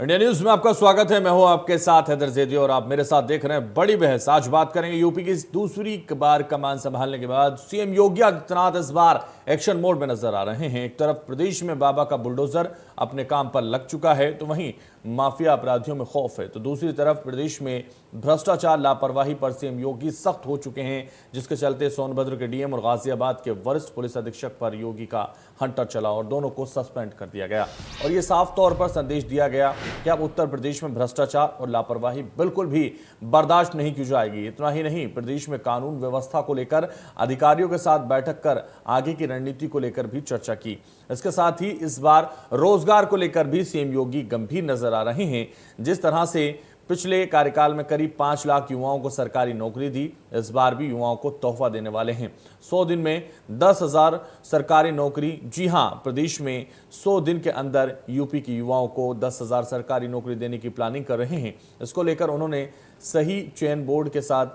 India news में आपका स्वागत है। मैं हूं आपके साथ हैदर जैदी और आप मेरे साथ देख रहे हैं बड़ी बहस। आज बात करेंगे यूपी की दूसरी बार कमान संभालने के बाद सीएम योगी आदित्यनाथ इस बार एक्शन मोड में नजर आ रहे हैं। एक तरफ प्रदेश में बाबा का बुलडोजर अपने काम पर लग चुका है तो वहीं माफिया अपराधियों में खौफ है, तो दूसरी तरफ प्रदेश में भ्रष्टाचार लापरवाही पर सीएम योगी सख्त हो चुके हैं, जिसके चलते सोनभद्र के डीएम और गाजियाबाद के वरिष्ठ पुलिस अधीक्षक पर योगी का हंटर चला और दोनों को सस्पेंड कर दिया गया। और यह साफ तौर पर संदेश दिया गया कि अब उत्तर प्रदेश में भ्रष्टाचार और लापरवाही बिल्कुल भी बर्दाश्त नहीं की जाएगी। इतना ही नहीं, प्रदेश में कानून व्यवस्था को लेकर अधिकारियों के साथ बैठक कर आगे की रणनीति को लेकर भी चर्चा की। इसके साथ ही इस बार रोजगार को लेकर भी सीएम योगी गंभीर नजर आ रहे हैं। जिस तरह से पिछले कार्यकाल में करीब 5 लाख युवाओं को सरकारी नौकरी दी, इस बार भी युवाओं को तोहफा देने वाले हैं। 100 दिन में 10,000 सरकारी नौकरी। जी हां, प्रदेश में 100 दिन के अंदर यूपी के युवाओं को 10,000 सरकारी नौकरी देने की प्लानिंग कर रहे हैं। इसको लेकर उन्होंने सही चयन बोर्ड के साथ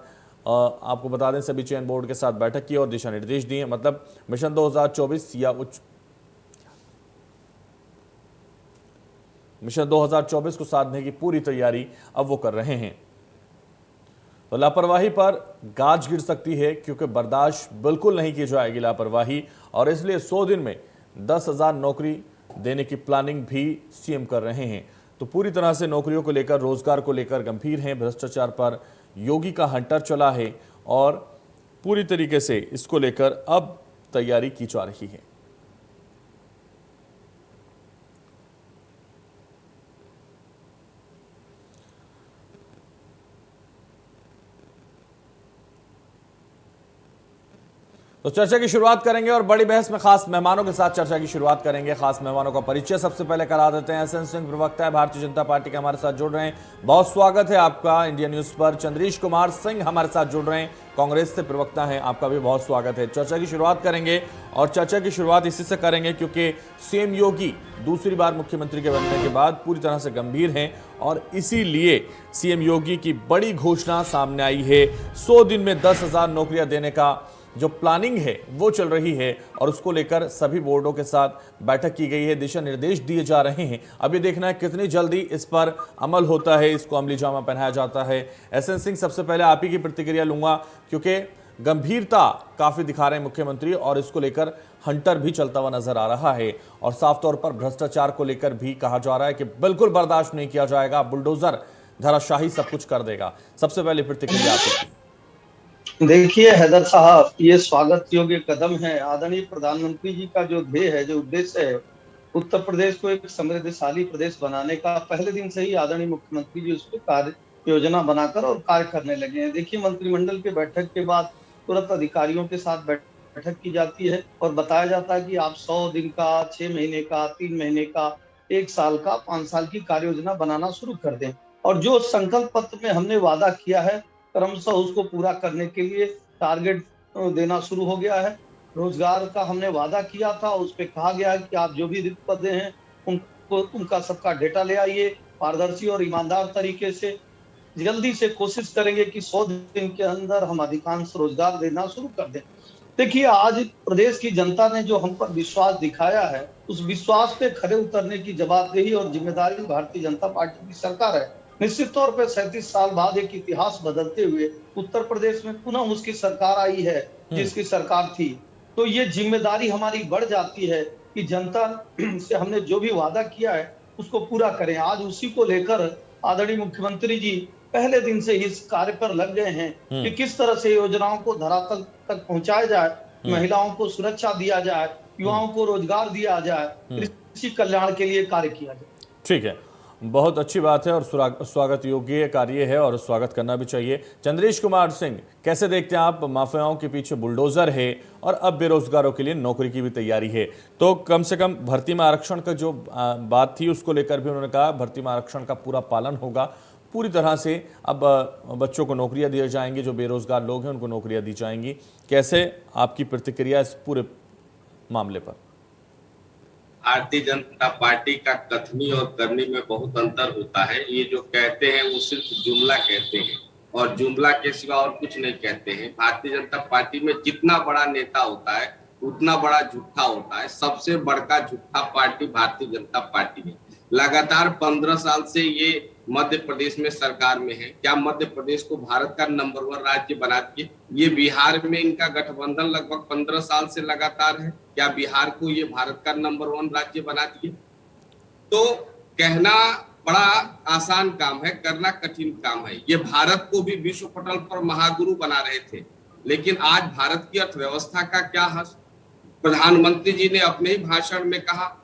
आपको बता दें, सभी चयन बोर्ड के साथ बैठक की और दिशा निर्देश दिए। मतलब मिशन 2024 या मिशन 2024 को साधने की पूरी तैयारी अब वो कर रहे हैं। तो लापरवाही पर गाज गिर सकती है, क्योंकि बर्दाश्त बिल्कुल नहीं की जाएगी लापरवाही, और इसलिए 100 दिन में 10,000 नौकरी देने की प्लानिंग भी सीएम कर रहे हैं। तो पूरी तरह से नौकरियों को लेकर, रोजगार को लेकर गंभीर हैं। भ्रष्टाचार पर योगी का हंटर चला है और पूरी तरीके से इसको लेकर अब तैयारी की जा रही है। तो चर्चा की शुरुआत करेंगे और बड़ी बहस में खास मेहमानों के साथ चर्चा की शुरुआत करेंगे। खास मेहमानों का परिचय सबसे पहले करा देते हैं। एसएन सिंह प्रवक्ता है, भारतीय जनता पार्टी के, हमारे साथ जुड़ रहे हैं। बहुत स्वागत है आपका इंडिया न्यूज पर। चंद्रेश कुमार सिंह हमारे साथ जुड़ रहे हैं, कांग्रेस से प्रवक्ता हैं, आपका भी बहुत स्वागत है। चर्चा की शुरुआत करेंगे और चर्चा की शुरुआत इसी से करेंगे क्योंकि सीएम योगी दूसरी बार मुख्यमंत्री के बनने के बाद पूरी तरह से गंभीर हैं और इसीलिए सीएम योगी की बड़ी घोषणा सामने आई है। 100 दिन में 10,000 नौकरियां देने का जो प्लानिंग है वो चल रही है और उसको लेकर सभी बोर्डों के साथ बैठक की गई है, दिशा निर्देश दिए जा रहे हैं। अब ये देखना है कितनी जल्दी इस पर अमल होता है, इसको अमली जामा पहनाया जाता है। एसएन सिंह, सबसे पहले आप ही की प्रतिक्रिया लूंगा, क्योंकि गंभीरता काफी दिखा रहे हैं मुख्यमंत्री और इसको लेकर हंटर भी चलता हुआ नजर आ रहा है और साफ तौर पर भ्रष्टाचार को लेकर भी कहा जा रहा है कि बिल्कुल बर्दाश्त नहीं किया जाएगा, बुलडोजर धराशाही सब कुछ कर देगा। सबसे पहले प्रतिक्रिया आपकी। देखिए हैदर साहब, ये स्वागत योग्य कदम है। आदरणीय प्रधानमंत्री जी का जो ध्येय है, जो उद्देश्य है, उत्तर प्रदेश को एक समृद्धशाली प्रदेश बनाने का, पहले दिन से ही आदरणीय मुख्यमंत्री जी उस पर कार्य योजना बनाकर और कार्य करने लगे हैं। देखिए, मंत्रिमंडल के बैठक के बाद तुरंत अधिकारियों के साथ बैठक की जाती है और बताया जाता है कि आप 100 दिन का, 6 महीने का, 3 महीने का, 1 साल का, 5 साल की कार्य योजना बनाना शुरू कर दें। और जो संकल्प पत्र में हमने वादा किया है, क्रमशः उसको पूरा करने के लिए टारगेट देना शुरू हो गया है। रोजगार का हमने वादा किया था, उस पे कहा गया है कि आप जो भी रिक्त पदे हैं उनका सबका डेटा ले आइए, पारदर्शी और ईमानदार तरीके से। जल्दी से कोशिश करेंगे कि 100 दिन के अंदर हम अधिकांश रोजगार देना शुरू कर दें। देखिए, आज प्रदेश की जनता ने जो हम पर विश्वास दिखाया है, उस विश्वास पे खरे उतरने की जवाबदेही और जिम्मेदारी भारतीय जनता पार्टी की सरकार है। निश्चित तौर पर 37 साल बाद एक इतिहास बदलते हुए उत्तर प्रदेश में पुनः उसकी सरकार आई है जिसकी सरकार थी, तो ये जिम्मेदारी हमारी बढ़ जाती है कि जनता से हमने जो भी वादा किया है उसको पूरा करें। आज उसी को लेकर आदरणीय मुख्यमंत्री जी पहले दिन से इस कार्य पर लग गए हैं कि किस तरह से योजनाओं को धरातल तक पहुंचाया जाए, महिलाओं को सुरक्षा दिया जाए, युवाओं को रोजगार दिया जाए, कृषि कल्याण के लिए कार्य किया जाए। ठीक है, बहुत अच्छी बात है और स्वागत योग्य कार्य है और स्वागत करना भी चाहिए। चंद्रेश कुमार सिंह, कैसे देखते हैं आप? माफियाओं के पीछे बुलडोजर है और अब बेरोजगारों के लिए नौकरी की भी तैयारी है, तो कम से कम भर्ती में आरक्षण का जो बात थी उसको लेकर भी उन्होंने कहा भर्ती में आरक्षण का पूरा पालन होगा पूरी तरह से। अब बच्चों को नौकरियां दी जाएंगी, जो बेरोजगार लोग हैं उनको नौकरियां दी जाएंगी। कैसे आपकी प्रतिक्रिया इस पूरे मामले पर? भारतीय जनता पार्टी का कथनी और करनी में बहुत अंतर होता है। ये जो कहते हैं वो सिर्फ जुमला कहते हैं और जुमला के सिवा और कुछ नहीं कहते हैं। भारतीय जनता पार्टी में जितना बड़ा नेता होता है उतना बड़ा झूठा होता है। सबसे बड़का झूठा पार्टी भारतीय जनता पार्टी है। लगातार 15 साल से ये मध्य प्रदेश में सरकार में है। क्या मध्य प्रदेश को भारत का नंबर 1 राज्य बना दिए? ये बिहार में इनका गठबंधन लगभग 15 साल से लगातार है। क्या बिहार को ये भारत का नंबर 1 राज्य बना दिए? तो कहना बड़ा आसान काम है, करना कठिन काम है। ये भारत को भी विश्व पटल पर महागुरु बना रहे थे, लेकिन आज भारत की अर्थव्यवस्था का क्या हाल? प्रधानमंत्री जी ने अपने ही भाषण में कहा,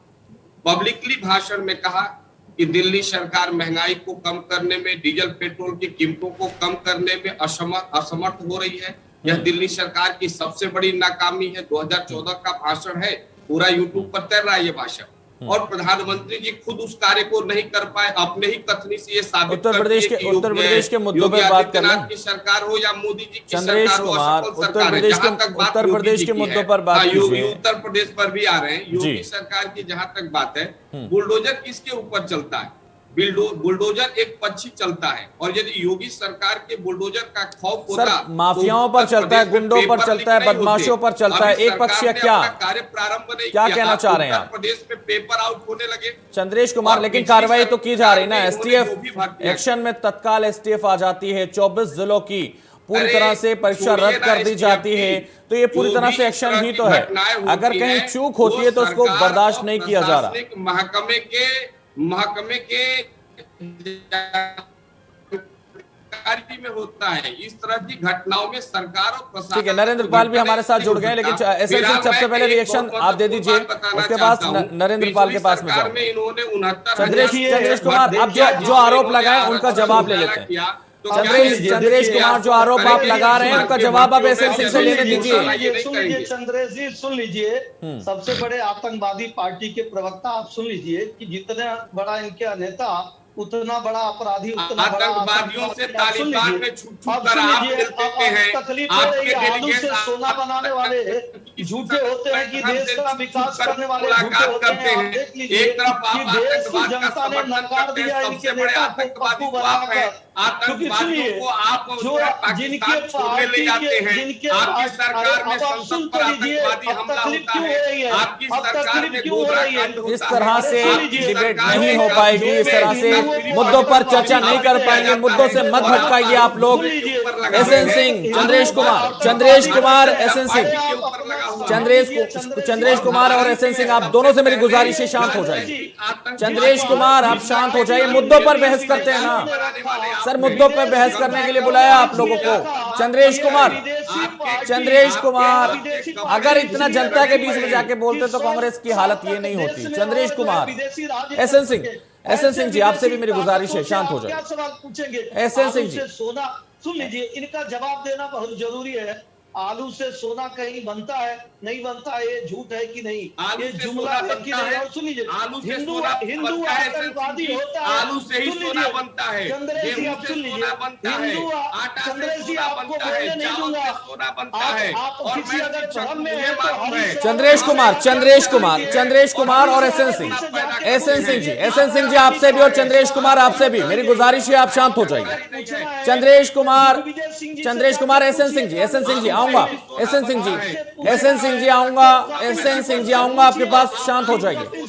पब्लिकली भाषण में कहा कि दिल्ली सरकार महंगाई को कम करने में, डीजल पेट्रोल की कीमतों को कम करने में असमर्थ हो रही है। यह दिल्ली सरकार की सबसे बड़ी नाकामी है। 2014 का भाषण है, पूरा यूट्यूब पर तैर रहा है ये भाषण, और प्रधानमंत्री जी खुद उस कार्य को नहीं कर पाए। अपने ही कथनी से ये साबित उत्तर प्रदेश के मुद्दों पर बात कर लें, की सरकार हो या मोदी जी की चंद्रेश सरकार हो, कुमार, उत्तर प्रदेश के मुद्दों पर बात कीजिए। उत्तर प्रदेश पर भी आ रहे हैं। योगी सरकार की जहां तक बात है, बुलडोजर किसके ऊपर चलता है? बुलडोजर एक पक्षी चलता है, और यदि योगी सरकार के बुलडोजर का खौफ होता, माफियाओं पर चलता है, गुंडों पर चलता है, बदमाशों पर चलता है, एक पक्षीय क्या कार्य प्रारंभ नहीं क्या कहना चाह रहे हैं आप? प्रदेश में पेपर आउट होने लगे चंद्रेश कुमार, लेकिन कार्रवाई तो की जा रही ना, एसटीएफ एक्शन में तत्काल एसटीएफ आ जाती है, 24 जिलों की पूरी तरह से परीक्षा रद्द कर दी जाती है, तो ये पूरी तरह से एक्शन ही तो है। अगर कहीं चूक होती है तो उसको बर्दाश्त नहीं किया जा रहा। महकमे के में होता है। इस तरह की घटनाओं में सरकार और प्रशासन। ठीक है, नरेंद्र पाल भी हमारे साथ जुड़ गए, लेकिन एसएलसी सबसे पहले रिएक्शन आप दे दीजिए, उसके पास नरेंद्र पाल के पास में जाओ। चंद्रेश कुमार, अब जो आरोप लगाए उनका जवाब ले लेते हैं। चंद्रेश कुमार, जो आरोप आप लगा रहे हैं उनका जवाब आप एसएलसी से लेने दीजिए। सुन लीजिए चंद्रेश जी, सुन लीजिए। सबसे बड़े आतंकवादी पार्टी के प्रवक्ता आप सुन लीजिए कि जितना बड़ा इनके नेता उतना बड़ा अपराधी, उतना आतंकवादियों से तालिबान में छुप कर आप मिलते हैं। तकलीफ हो रही है, आलू से सोना बनाने वाले झूठे होते हैं कि देश का विकास करने वाले झूठे होते हैं। आप देख लीजिए कि देश की जनता ने नकार दिया इनके नेता को पप्पू बनाकर। क्योंकि सुनिए, जो जिनके पार्टी के जिनके अब सुन तो लीजिए, अब तकलीफ क्यों हो रही है, अब तकलीफ क्यों हो रही है? इस तरह से डिबेट नहीं हो पाएगी, इस तरह से मुद्दों पर चर्चा नहीं कर पाएंगे। मुद्दों से मत भटकाइए आप लोग। एसएन सिंह, चंद्रेश कुमार, एसएन सिंह, चंद्रेश कुमार और एसएन सिंह, आप दोनों से मेरी गुजारिश है, शांत हो जाइए। चंद्रेश कुमार, आप शांत हो जाइए। मुद्दों पर बहस करते हैं ना सर, मुद्दों पर बहस करने के लिए बुलाया आप लोगों को। चंद्रेश कुमार, अगर इतना जनता के बीच में जाके बोलते तो कांग्रेस की हालत ये नहीं होती। चंद्रेश कुमार, एसएन सिंह जी, आपसे भी मेरी गुजारिश है, शांत हो जाए। क्या सवाल पूछेंगे? एसएन सिंह जी, सोना, सुन लीजिए, इनका जवाब देना बहुत जरूरी है। आलू से सोना कहीं बनता है, नहीं बनता है, ये झूठ है कि नहीं, ये जुमला है कि नहीं? और सुन लीजिए, हिंदू आतंकवादी होता है, आलू से ही सोना बनता है। चंद्रेश जी, आप सुन लीजिए, हिंदू, चंद्रेश जी आपको बोलने नहीं दूंगा। आप किसी अगर धर्म में है तो चंद्रेश कुमार और एसएन सिंह जी, आपसे भी और चंद्रेश कुमार आपसे भी मेरी गुजारिश है, आप शांत हो जाइए। चंद्रेश कुमार, एसएन सिंह जी आऊंगा, एसएन सिंह जी आऊंगा आपके पास, शांत हो जाइए।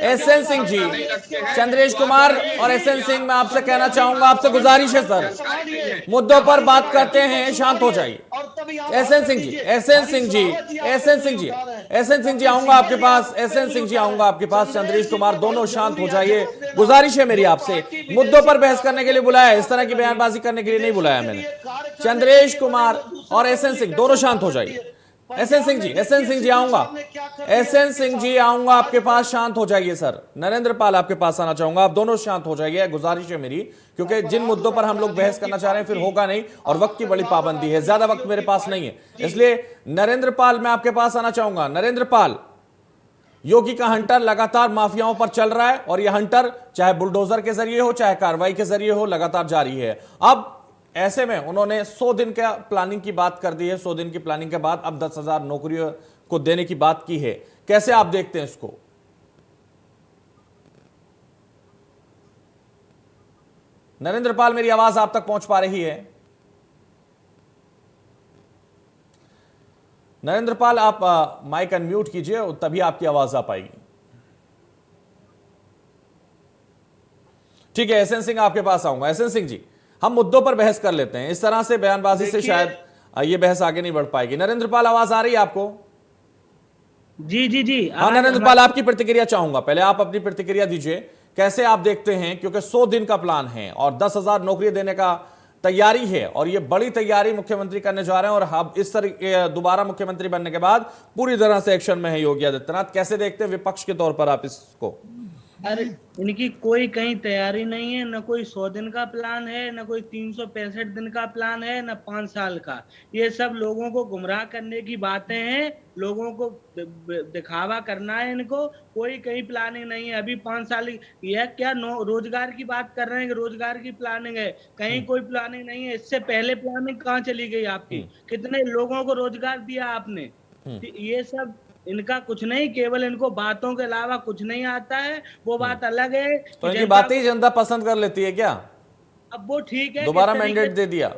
एसएन सिंह जी, चंद्रेश कुमार और एसएन सिंह, मैं आपसे कहना चाहूंगा, आपसे गुजारिश है सर, मुद्दों पर बात करते हैं, शांत हो जाइए। एसएन सिंह जी आऊंगा आपके पास, चंद्रेश कुमार, दोनों शांत हो जाइए। गुजारिश है मेरी आपसे, मुद्दों पर बहस करने के लिए बुलाया, इस तरह की बयानबाजी करने के लिए नहीं बुलाया मैंने। चंद्रेश कुमार और एसएन सिंह, दोनों शांत हो जाइए। एसएन सिंह जी आऊंगा आपके पास, शांत हो जाइए सर। नरेंद्र पाल, आपके पास आना चाहूंगा, आप दोनों शांत हो जाइए, गुजारिश है मेरी, क्योंकि जिन मुद्दों पर हम लोग बहस करना चाह रहे हैं फिर होगा नहीं, और वक्त की बड़ी पाबंदी है, ज्यादा वक्त मेरे पास नहीं है, इसलिए नरेंद्र पाल, मैं आपके पास आना चाहूंगा। नरेंद्र पाल, योगी का हंटर लगातार माफियाओं पर चल रहा है, और यह हंटर चाहे बुलडोजर के जरिए हो, चाहे कार्रवाई के जरिए हो, लगातार जारी है। अब ऐसे में उन्होंने 100 दिन का प्लानिंग की बात कर दी है, 100 दिन की प्लानिंग के बाद अब 10,000 नौकरियों को देने की बात की है। कैसे आप देखते हैं इसको? नरेंद्र पाल, मेरी आवाज आप तक पहुंच पा रही है? नरेंद्र पाल, आप माइक अनम्यूट कीजिए, तभी आपकी आवाज आ पाएगी। ठीक है, एसएन सिंह आपके पास आऊंगा। एसएन सिंह जी, हम मुद्दों पर बहस कर लेते हैं, इस तरह से बयानबाजी से शायद ये बहस आगे नहीं बढ़ पाएगी। नरेंद्र पाल, आवाज आ रही है आपको? जी जी जी। हाँ नरेंद्र पाल, आपकी प्रतिक्रिया चाहूंगा, पहले आप अपनी प्रतिक्रिया दीजिए, कैसे आप देखते हैं, क्योंकि 100 दिन का प्लान है और 10,000 नौकरी देने का तैयारी है और ये बड़ी तैयारी मुख्यमंत्री करने जा रहे हैं, और अब इस तरह दोबारा मुख्यमंत्री बनने के बाद पूरी तरह से एक्शन में है योगी आदित्यनाथ। कैसे देखते हैं विपक्ष के तौर पर आप इसको? अरे इनकी कोई कहीं तैयारी नहीं है, न कोई 100 दिन का प्लान है, न कोई 365 दिन का प्लान है, न 5 साल का। ये सब लोगों को गुमराह करने की बातें हैं, लोगों को दिखावा करना है इनको। कोई कहीं प्लानिंग नहीं है। अभी 5 साल यह क्या रोजगार की बात कर रहे हैं कि रोजगार की प्लानिंग है, कहीं कोई प्लानिंग नहीं है। इससे पहले प्लानिंग कहाँ चली गई आपकी? कितने लोगों को रोजगार दिया आपने? ये सब इनका कुछ नहीं, केवल इनको बातों के अलावा कुछ नहीं आता है। वो बात अलग है तो इनकी बातें ही जनता पसंद कर लेती है क्या? अब वो ठीक है, दोबारा मैंडेट दे दिया,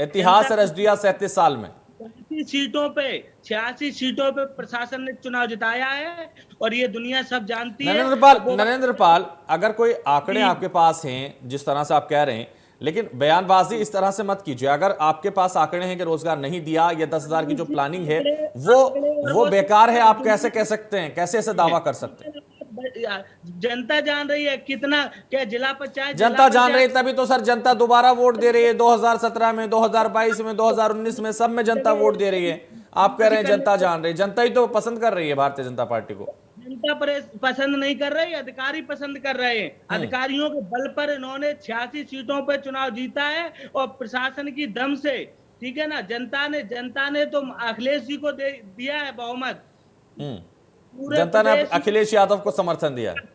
इतिहास रच दिया 37 साल में। 86 सीटों पे प्रशासन ने चुनाव जिताया है और ये दुनिया सब जानती है। नरेंद्र पाल, अगर कोई आंकड़े आपके पास हैं जिस तरह से आप कह रहे हैं, लेकिन बयानबाजी इस तरह से मत कीजिए। अगर आपके पास आंकड़े हैं कि रोजगार नहीं दिया, या 10,000 की जो प्लानिंग है वो बेकार है, आप कैसे कह सकते हैं, कैसे ऐसे दावा कर सकते हैं? जनता जान रही है कितना, क्या जिला पंचायत जनता जान रही है, तभी तो सर जनता दोबारा वोट दे रही है। 2017 में, 2022 में, 2019 में, सब में जनता वोट दे रही है। आप कह रहे हैं जनता जान रही है, जनता ही तो पसंद कर रही है भारतीय जनता पार्टी को। जनता पसंद नहीं कर रही, अधिकारी पसंद कर रहे हैं। अधिकारियों के बल पर इन्होंने 86 सीटों पर चुनाव जीता है और प्रशासन की दम से, ठीक है ना। जनता ने तो अखिलेश जी को दिया है बहुमत। जनता ने अखिलेश यादव को समर्थन दिया है।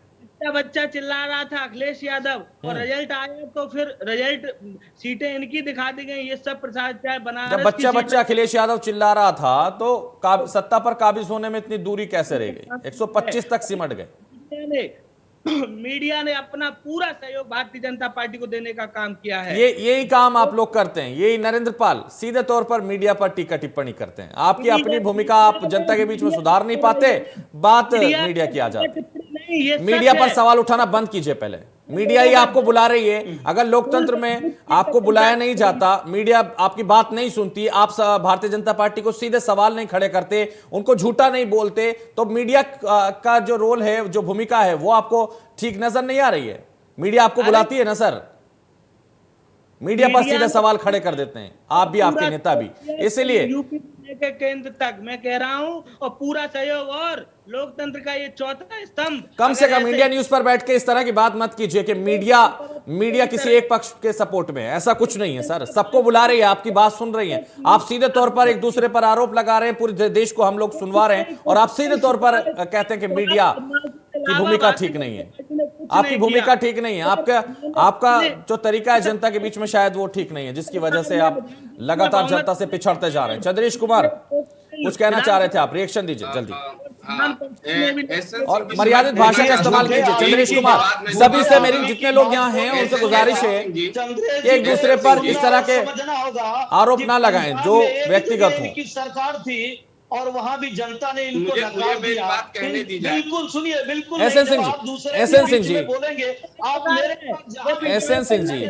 बच्चा चिल्ला रहा था अखिलेश यादव, और रिजल्ट आया तो फिर रिजल्ट सीटें इनकी दिखा दी गई। ये सब प्रशासन बना, जब बच्चा अखिलेश यादव चिल्ला रहा था तो सत्ता पर काबिज होने में इतनी दूरी कैसे रह गई? 125 तक सिमट गए। मीडिया ने अपना पूरा सहयोग भारतीय जनता पार्टी को देने का काम किया है। यही काम आप लोग करते हैं, यही नरेंद्र पाल सीधे तौर पर मीडिया पर टीका टिप्पणी करते हैं। आपकी अपनी भूमिका, आप जनता के बीच में सुधार नहीं पाते, बात मीडिया की आ जाती है। मीडिया पर सवाल उठाना बंद कीजिए पहले। मीडिया ही आपको बुला रही है। अगर लोकतंत्र में आपको बुलाया नहीं जाता, मीडिया आपकी बात नहीं सुनती, आप भारतीय जनता पार्टी को सीधे सवाल नहीं खड़े करते, उनको झूठा नहीं बोलते, तो मीडिया का जो रोल है, जो भूमिका है, वो आपको ठीक नजर नहीं आ रही है। मीडिया आपको बुलाती है ना सर, मीडिया पर सीधे सवाल खड़े कर देते हैं, आप भी, आपके नेता भी। इसलिए के केंद्र तक मैं कह रहा हूं, और पूरा सहयोग, और लोकतंत्र का ये चौथा स्तंभ। कम से कम इंडिया न्यूज पर बैठ के इस तरह की बात मत कीजिए कि मीडिया किसी एक पक्ष के सपोर्ट में है। ऐसा कुछ नहीं है सर, सबको बुला रही है, आपकी बात सुन रही है। आप सीधे तौर पर एक दूसरे पर आरोप लगा रहे हैं, पूरे देश को हम लोग सुनवा रहे हैं, और आप सीधे तौर पर कहते हैं कि मीडिया की भूमिका ठीक नहीं है। आपकी भूमिका ठीक नहीं है, आपका जो तरीका है जनता के बीच में, शायद वो ठीक नहीं है, जिसकी वजह से आप लगातार जनता से पिछड़ते जा रहे हैं। चंद्रेश कुमार, कुछ कहना चाह रहे थे आप, रिएक्शन दीजिए जल्दी, और मर्यादित भाषा का इस्तेमाल कीजिए। चंद्रेश कुमार, सभी से मेरी, जितने लोग यहाँ हैं उनसे गुजारिश है कि एक दूसरे पर इस तरह के आरोप ना लगाएं जो व्यक्तिगत हो। सरकार थी और वहां भी जनता ने इनको नकार दिया। बात कहने दी जाए। बिल्कुल सुनिए, बिल्कुल एसएन सिंह जी बोलेंगे आप मेरे एसएन सिंह जी,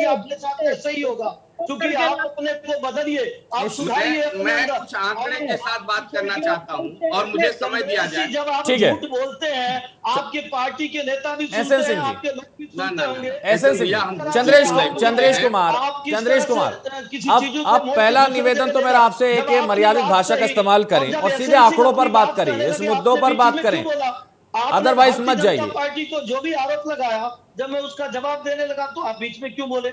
आपके साथ ऐसा ही होगा, क्योंकि आप अपने को बदलिए, आप सुधारिए। मैं कुछ आंकड़े के साथ बात करना चाहता हूं और मुझे समय दिया जाए। जब आप ठीक है, झूठ बोलते हैं, आपके पार्टी के नेता भी सुनते एसएन हैं, सिंह जी, आपके लोग भी सुनते होंगे। एसएन सिंह, चंद्रेश कुमार, अब पहला निवेदन तो मेरा आपसे है कि मर्यादित भाषा का इस्तेमाल करें और सीधे आंकड़ों पर बात करें, इस मुद्दों पर बात करें, अदरवाइज मत जाइए। पार्टी को जो भी आरोप लगाया, जब मैं उसका जवाब देने लगा तो आप बीच में क्यों बोले?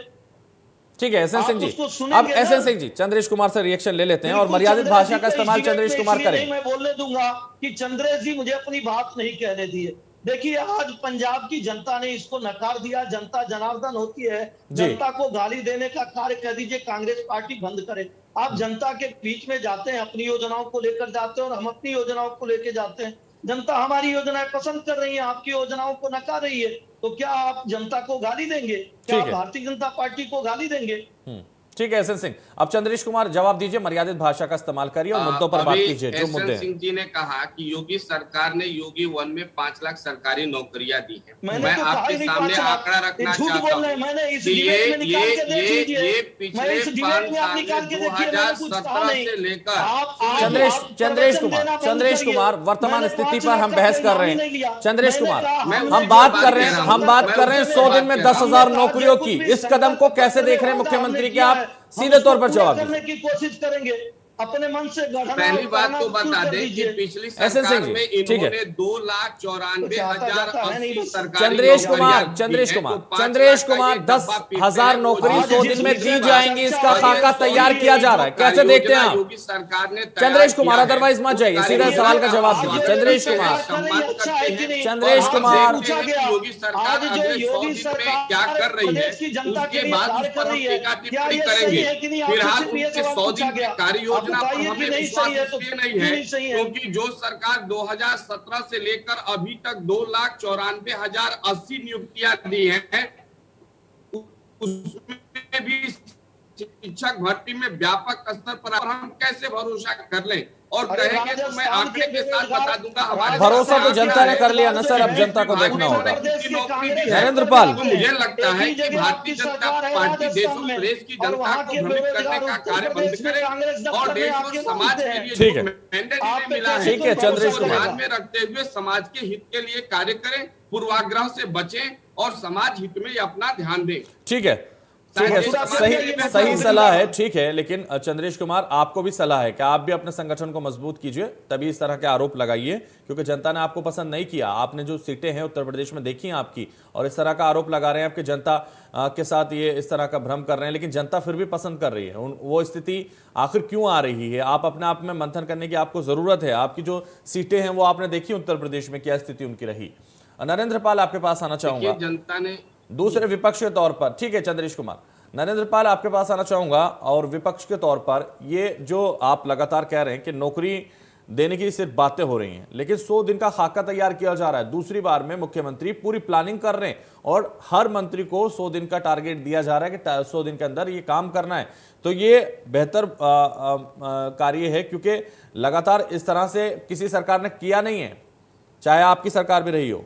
ठीक है एसएन सिंह जी, अब एसएन सिंह जी, चंद्रेश कुमार से रिएक्शन ले लेते हैं और मर्यादित भाषा का इस्तेमाल चंद्रेश कुमार करें। मैं बोलने दूंगा कि चंद्रेश जी मुझे अपनी बात नहीं कहने दिए। देखिए, आज पंजाब की जनता ने इसको नकार दिया। जनता जनार्दन होती है, जनता को गाली देने का कार्य कह दीजिए कांग्रेस पार्टी बंद करे। आप जनता के बीच में जाते हैं, अपनी योजनाओं को लेकर जाते हैं और हम अपनी योजनाओं को लेकर जाते हैं। जनता हमारी योजनाएं पसंद कर रही है, आपकी योजनाओं को नकार रही है, तो क्या आप जनता को गाली देंगे? क्या आप भारतीय जनता पार्टी को गाली देंगे? ठीक है एसएन सिंह, अब चंद्रेश कुमार जवाब दीजिए, मर्यादित भाषा का इस्तेमाल करिए और मुद्दों पर बात अभी कीजिए जो मुद्दे एसएन हैं। सिंह जी ने कहा कि योगी सरकार ने योगी 1 में 5 लाख सरकारी नौकरियां दी हैं। मैंने मैं तो कहा आपके ही नहीं सामने 5 लाख। आंकड़ा रखना ये झूठ चाहता बोल रहे हैं। हूँ मैंने इस कि डिबेट में निकाल के देख लीजिए। ये मैं पिछले इस 5 डिबेट में आप साल निकाल में के देखिए, मैंने कुछ कहा 2017 नहीं। से लेकर आप चंद्रेश प्रवचन कुमार, देना बंद चंद्रेश करिए। कुमार, वर्तमान मैंने स्थिति 5 पर हम लाख का बहस कोई कर नाम रहे ही नहीं लिया। हैं। चंद्रेश मैंने कुमार, कहा, मैं हमने हम उसी बात की कर रहे कह हैं, रहा हम हूं। बात मैं कर रहे हैं उसी 100 की दिन में बात कर रहा हूं। 10,000 नौकरियों की। इस कदम को कैसे देख रहे हैं मुख्यमंत्री के आप? सीधे तौर पर जवाब करने दीजिए। की कोशिश करेंगे। अपने मन से गढ़ना पहली और बात करना तो दूर बता कर दें कि दीजिए। पिछली एसएन सिंह सरकार जी, में ठीक है। इन्होंने 2,94,080 नहीं, सरकारी चंद्रेश नौकरियां कुमार, दी चंद्रेश हैं। कुमार, तो 5 चंद्रेश लाख का कुमार, ये डब्बा पीटते 10,000 हैं। नौकरी आज 100 जिस दिन में विषय दी पर जाएंगी, चर्चा इसका हो रही है, खाका तैयार किया जा रहा है, कैसे देखते हैं आप? योगी सरकार ने चंद्रेश कुमार, अदरवाइज मत जाइए, सीधा सवाल का जवाब दीजिए। चंद्रेश कुमार, चंद्रेश कुमार, योगी सरकार आज जो अगले 100 योगी दिन में सरकार क्या कर रही है, प्रदेश की जनता के उसके लिए बाद कार्य उस कर पर हम रही है, टीका क्या टिप्पणी ये सही करेंगे। है कि नहीं? आपसे फिलहाल सिर्फ ये उनके सवाल 100 पूछा दिन की गया। कार्य आप योजना पर बताइए कि हमें नहीं विश्वास सही है तो इसलिए नहीं क्यों है नहीं सही है? क्योंकि जो सरकार 2017 से लेकर अभी तक 2,94,080 नियुक्तियां दी हैं, उसमें भी शिक्षक भर्ती में व्यापक स्तर पर हम कैसे भरोसा कर लें और कहेंगे तो मैं आंकड़े के साथ बता दूंगा। हमारे भरोसा तो जनता ने कर लिया ना सर, अब जनता को देखना होगा। नरेंद्र पाल, तो मुझे लगता है कि भारतीय जनता पार्टी देश और प्रदेश की जनता को भ्रमित करने का कार्य बंद करे और देश और समाज के लिए ठीक है। जो मैंडेट इन्हें मिला है, ठीक है, चंद्रेश उसको कुमार, ध्यान में रखते हुए समाज के हित के लिए कार्य करें, पूर्वाग्रह से बचें और समाज हित में अपना ध्यान दें। ठीक है, ठीक है, सही सलाह है, ठीक है। लेकिन चंद्रेश कुमार, आपको भी सलाह है कि आप भी अपने संगठन को मजबूत कीजिए, तभी इस तरह के आरोप लगाइए, क्योंकि जनता ने आपको पसंद नहीं किया। आपने जो सीटें हैं उत्तर प्रदेश में देखी हैं आपकी, और इस तरह का आरोप लगा रहे हैं आपकी जनता के साथ, ये इस तरह का भ्रम कर रहे हैं, लेकिन जनता फिर भी पसंद कर रही है। वो स्थिति आखिर क्यों आ रही है? आप अपने आप में मंथन करने की आपको जरूरत है। आपकी जो सीटें हैं वो आपने देखी उत्तर प्रदेश में, क्या स्थिति उनकी रही। नरेंद्र पाल, आपके पास आना चाहूंगा जनता ने दूसरे विपक्ष के तौर पर। ठीक है चंद्रेश कुमार, नरेंद्र पाल आपके पास आना चाहूंगा, और विपक्ष के तौर पर ये जो आप लगातार कह रहे हैं कि नौकरी देने की सिर्फ बातें हो रही हैं, लेकिन 100 दिन का खाका तैयार किया जा रहा है। दूसरी बार में मुख्यमंत्री पूरी प्लानिंग कर रहे हैं और हर मंत्री को 100 दिन का टारगेट दिया जा रहा है कि 100 दिन के अंदर ये काम करना है। तो ये बेहतर कार्य है, क्योंकि लगातार इस तरह से किसी सरकार ने किया नहीं है, चाहे आपकी सरकार भी रही हो।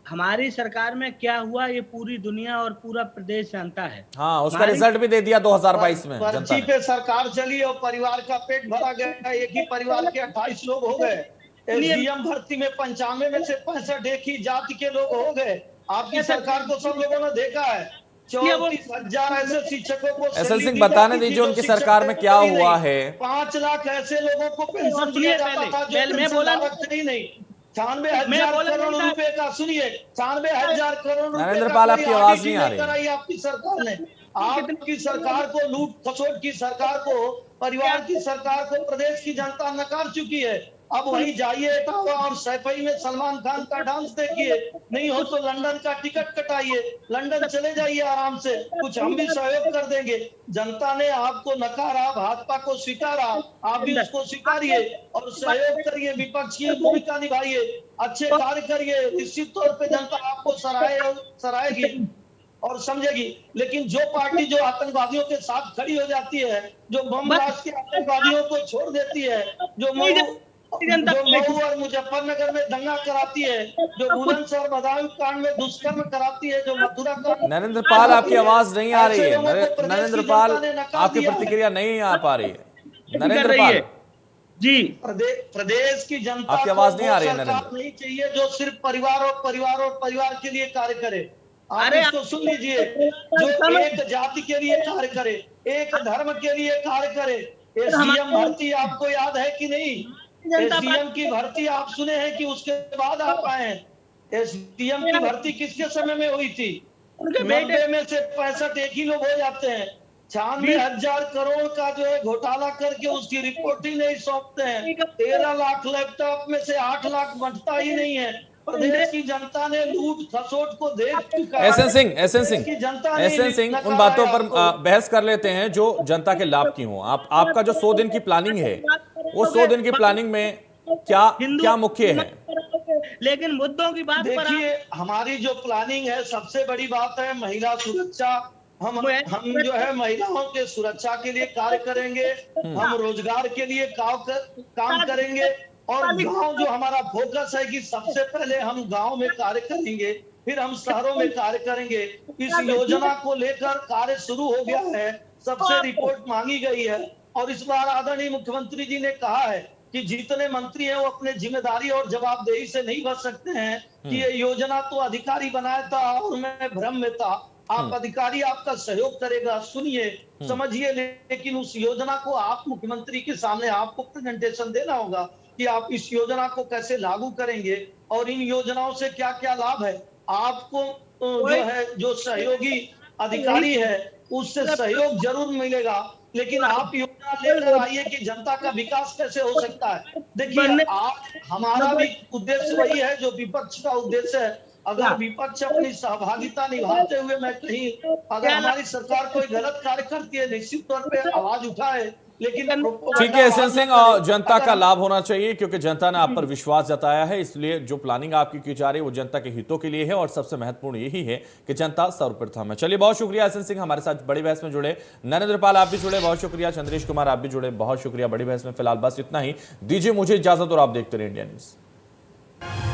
हमारी सरकार में क्या हुआ ये पूरी दुनिया और पूरा प्रदेश जानता है। हाँ, उसका रिजल्ट भी दे दिया 2022 में जनता पर्ची ने। पे सरकार चली और परिवार का पेट भरा गया। एक ही परिवार के 28 लोग हो गए। एसडीएम भर्ती में 95 में से 65 एक ही जाति के लोग हो गए। आपकी सरकार को सब लोगों ने देखा है। 34,000 ऐसे शिक्षकों को एसएल सिंह, बताने दीजिए उनकी सरकार में क्या हुआ है। 5 लाख ऐसे लोगों को पेंशन दिया जाता था जो पेंशन ही नहीं। 96,000 करोड़ रुपए का, सुनिए, 96,000 करोड़ रुपए। नरेंद्र पाल, आपकी आवाज नहीं आ रही। आपकी सरकार ने, आपकी सरकार को, लूट खसोट की सरकार को, परिवार की सरकार को प्रदेश की जनता नकार चुकी है। अब वहीं जाइए इटावा और सैफई में सलमान खान का डांस देखिए, नहीं हो तो लंदन का टिकट कटाइए, लंदन चले जाइए आराम से, कुछ हम भी सहयोग कर देंगे। जनता ने आपको नकारा, भाजपा को स्वीकारा, आप भी उसको स्वीकारिए और सहयोग करिए, विपक्ष की भूमिका निभाइए, अच्छे कार्य करिए। निश्चित तौर पे जनता आपको सराहेगी और समझेगी। लेकिन जो पार्टी जो आतंकवादियों के साथ खड़ी हो जाती है, जो बम ब्लास्ट के आतंकवादियों को छोड़ देती है, जो मऊ और मुजफ्फरनगर में दंगा कराती है, जो बुलंदशहर बदायूं कांड में दुष्कर्म कराती है, जो मथुरा कांड। नरेंद्र पाल, आपकी आवाज नहीं आ रही है। नरेंद्र पाल, आपकी प्रतिक्रिया नहीं आ पा रही है। नरेंद्र पाल जी, प्रदेश की जनता आपकी आवाज नहीं आ रही है। नरेंद्र नहीं चाहिए जो सिर्फ परिवार के लिए कार्य करे। आप इसको सुन लीजिए, जो एक जाति के लिए कार्य करे, एक धर्म के लिए कार्य करे। एसडीएम भर्ती आपको याद है कि नहीं? एसडीएम की भर्ती आप सुने हैं कि उसके बाद आप आए हैं? एसडीएम की भर्ती किसके समय में हुई थी? 90 में से 65 एक ही लोग हो जाते हैं। 96,000 करोड़ का जो है घोटाला करके उसकी रिपोर्ट ही नहीं सौंपते हैं। 13 लाख लैपटॉप में से 8 लाख बढ़ता ही नहीं है। प्रदेश की जनता ने लूट खसोट को देख चुका है। एसएन सिंह, उन बातों पर बहस कर लेते हैं जो जनता के लाभ की हो। आपका जो 100 दिन की प्लानिंग है, वो 100 दिन की प्लानिंग में क्या मुख्य है? लेकिन मुद्दों की बात पर देखिए, हमारी जो प्लानिंग है, सबसे बड़ी बात है महिला सुरक्षा। हम जो है महिलाओं के सुरक्षा के लिए कार्य करेंगे, हम रोजगार के लिए काम करेंगे, और गांव जो हमारा फोकस है कि सबसे पहले हम गांव में कार्य करेंगे, फिर हम शहरों में कार्य करेंगे। इस योजना को लेकर कार्य शुरू हो गया है, सबसे रिपोर्ट मांगी गई है, और इस बार आदरणीय मुख्यमंत्री जी ने कहा है कि जितने मंत्री हैं वो अपने जिम्मेदारी और जवाबदेही से नहीं बच सकते हैं कि ये योजना तो अधिकारी बनाया था और मैं भ्रम में था। आप अधिकारी आपका सहयोग करेगा, सुनिए समझिए, लेकिन उस योजना को आप मुख्यमंत्री के सामने आपको प्रेजेंटेशन देना होगा कि आप इस योजना को कैसे लागू करेंगे और इन योजनाओं से क्या क्या लाभ है। आपको जो है जो सहयोगी अधिकारी है उससे सहयोग जरूर मिलेगा, लेकिन आप योजना लेकर आइए कि जनता का विकास कैसे हो सकता है। देखिए, आज हमारा भी उद्देश्य वही है जो विपक्ष का उद्देश्य है। अगर विपक्ष अपनी सहभागिता निभाते हुए मैं कहीं अगर हमारी सरकार कोई गलत कार्य करती है, निश्चित तौर पे आवाज उठाए, लेकिन ठीक है एसएन सिंह, और जनता का लाभ होना चाहिए क्योंकि जनता ने आप पर विश्वास जताया है, इसलिए जो प्लानिंग आपकी की जा रही है वो जनता के हितों के लिए है और सबसे महत्वपूर्ण यही है कि जनता सर्वप्रथम है। चलिए, बहुत शुक्रिया एसएन सिंह, हमारे साथ बड़ी बहस में जुड़े। नरेंद्र पाल आप भी जुड़े, बहुत शुक्रिया। चंद्रेश कुमार आप भी जुड़े, बहुत शुक्रिया बड़ी बहस में। फिलहाल बस इतना ही, दीजिए मुझे इजाजत और आप देखते रहिए इंडिया न्यूज।